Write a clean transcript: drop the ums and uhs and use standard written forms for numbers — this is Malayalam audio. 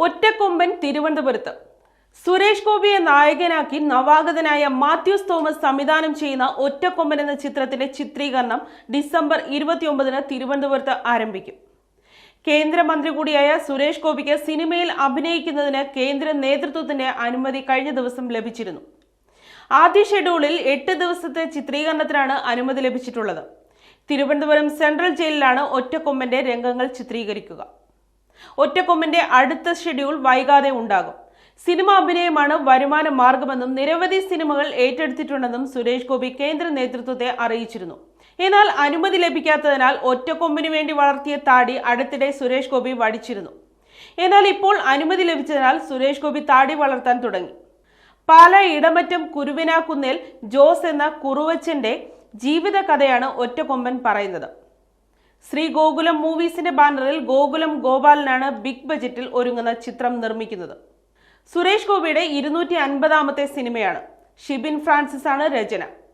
ഒറ്റക്കൊമ്പൻ തിരുവനന്തപുരത്ത്. സുരേഷ് ഗോപിയെ നായകനാക്കി നവാഗതനായ മാത്യൂസ് തോമസ് സംവിധാനം ചെയ്യുന്ന ഒറ്റക്കൊമ്പൻ എന്ന ചിത്രത്തിന്റെ ചിത്രീകരണം ഡിസംബർ 29-ന് തിരുവനന്തപുരത്ത് ആരംഭിക്കും. കേന്ദ്രമന്ത്രി കൂടിയായ സുരേഷ് ഗോപിക്ക് സിനിമയിൽ അഭിനയിക്കുന്നതിന് കേന്ദ്ര നേതൃത്വത്തിന്റെ അനുമതി കഴിഞ്ഞ ദിവസം ലഭിച്ചിരുന്നു. ആദ്യ ഷെഡ്യൂളിൽ 8 ദിവസത്തെ ചിത്രീകരണത്തിനാണ് അനുമതി ലഭിച്ചിട്ടുള്ളത്. തിരുവനന്തപുരം സെൻട്രൽ ജയിലിലാണ് ഒറ്റക്കൊമ്പന്റെ രംഗങ്ങൾ ചിത്രീകരിക്കുക. ഒറ്റക്കൊമ്പന്റെ അടുത്ത ഷെഡ്യൂൾ വൈകാതെ ഉണ്ടാകും. സിനിമ അഭിനയമാണ് വരുമാന മാർഗമെന്നും നിരവധി സിനിമകൾ ഏറ്റെടുത്തിട്ടുണ്ടെന്നും സുരേഷ് ഗോപി കേന്ദ്ര നേതൃത്വത്തെ അറിയിച്ചിരുന്നു. എന്നാൽ അനുമതി ലഭിക്കാത്തതിനാൽ ഒറ്റക്കൊമ്പിനു വേണ്ടി വളർത്തിയ താടി അടുത്തിടെ സുരേഷ് ഗോപി വടിച്ചിരുന്നു. എന്നാൽ ഇപ്പോൾ അനുമതി ലഭിച്ചതിനാൽ സുരേഷ് ഗോപി താടി വളർത്താൻ തുടങ്ങി. പാലാ ഇടമറ്റം കുരുവിനാക്കുന്നേൽ ജോസ് എന്ന കുറുവച്ചന്റെ ജീവിത കഥയാണ് ഒറ്റക്കൊമ്പൻ പറയുന്നത്. ശ്രീ ഗോകുലം മൂവീസിന്റെ ബാനറിൽ ഗോകുലം ഗോപാലനാണ് ബിഗ് ബജറ്റിൽ ഒരുങ്ങുന്ന ചിത്രം നിർമ്മിക്കുന്നത്. സുരേഷ് ഗോപിയുടെ 250ാമത്തെ സിനിമയാണ്. ഷിബിൻ ഫ്രാൻസിസ് ആണ് രചന.